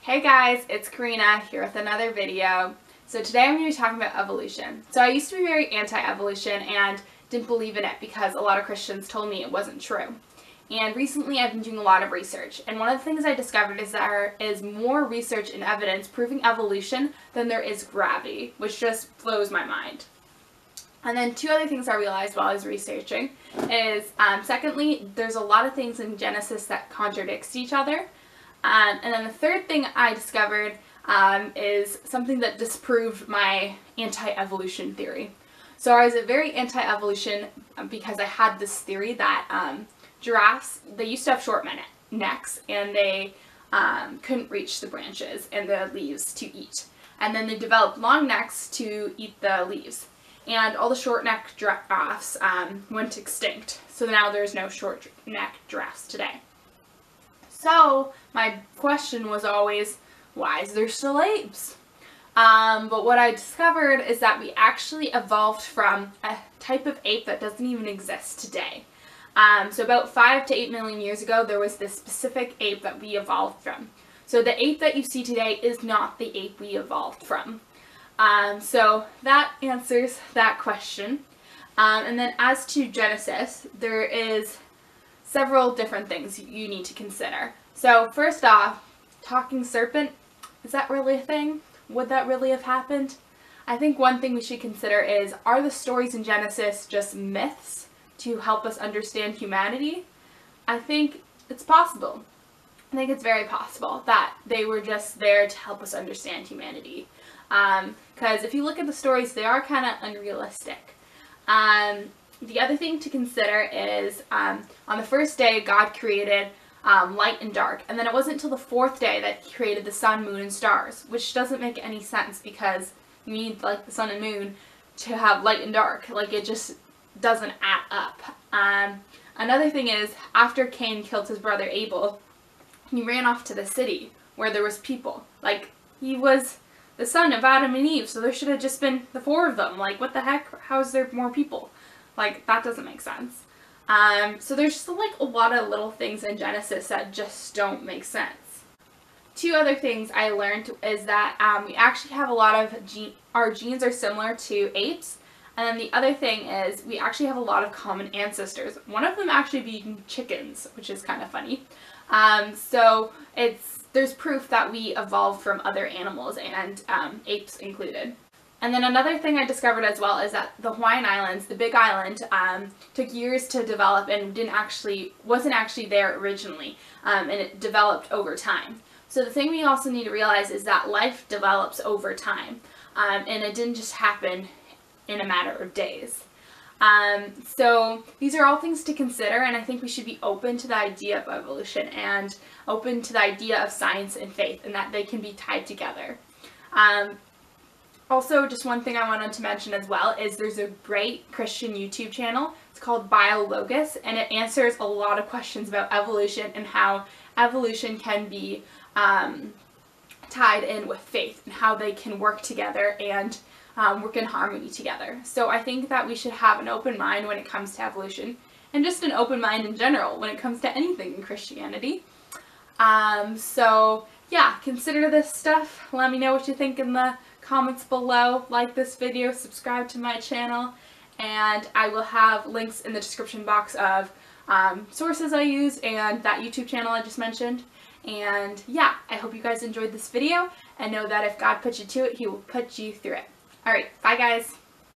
Hey guys, it's Karina here with another video. So today I'm going to be talking about evolution. So I used to be very anti-evolution and didn't believe in it because a lot of Christians told me it wasn't true. And recently I've been doing a lot of research, and one of the things I discovered is there is more research and evidence proving evolution than there is gravity, which just blows my mind. And then two other things I realized while I was researching is, secondly, there's a lot of things in Genesis that contradicts each other. And then the third thing I discovered is something that disproved my anti-evolution theory. So I was very anti-evolution because I had this theory that giraffes, they used to have short necks, and they couldn't reach the branches and the leaves to eat. And then they developed long necks to eat the leaves. And all the short-necked giraffes went extinct. So now there's no short-necked giraffes today. So my question was always, why is there still apes? But what I discovered is that we actually evolved from a type of ape that doesn't even exist today. So about 5 to 8 million years ago, there was this specific ape that we evolved from. So the ape that you see today is not the ape we evolved from. So that answers that question. And then as to Genesis, there is several different things you need to consider. So first off, talking serpent, is that really a thing? Would that really have happened? I think one thing we should consider is, are the stories in Genesis just myths to help us understand humanity? I think it's possible. I think it's very possible that they were just there to help us understand humanity. Because if you look at the stories, they are kind of unrealistic. The other thing to consider is, on the first day, God created light and dark, and then it wasn't until the fourth day that He created the sun, moon, and stars, which doesn't make any sense because you need like the sun and moon to have light and dark. Like, it just doesn't add up. Another thing is, after Cain killed his brother Abel, he ran off to the city where there was people. Like, he was the son of Adam and Eve, so there should have just been the 4 of them. Like, what the heck? How is there more people? Like, that doesn't make sense. So there's just like a lot of little things in Genesis that just don't make sense. Two other things I learned is that we actually have a lot of our genes are similar to apes. And then the other thing is we actually have a lot of common ancestors. One of them actually being chickens, which is kind of funny. So there's proof that we evolved from other animals, and apes included. And then another thing I discovered as well is that the Hawaiian Islands, the Big Island, took years to develop and wasn't actually there originally, and it developed over time. So the thing we also need to realize is that life develops over time, and it didn't just happen in a matter of days. So these are all things to consider, and I think we should be open to the idea of evolution and open to the idea of science and faith, and that they can be tied together. Also, just one thing I wanted to mention as well is there's a great Christian YouTube channel. It's called Biologos, and it answers a lot of questions about evolution and how evolution can be tied in with faith and how they can work together and work in harmony together. So I think that we should have an open mind when it comes to evolution, and just an open mind in general when it comes to anything in Christianity. So yeah, consider this stuff. Let me know what you think in the comments below. Like this video, subscribe to my channel, and I will have links in the description box of sources I use and that YouTube channel I just mentioned. And yeah, I hope you guys enjoyed this video, and know that if God put you to it, He will put you through it. Alright, bye guys!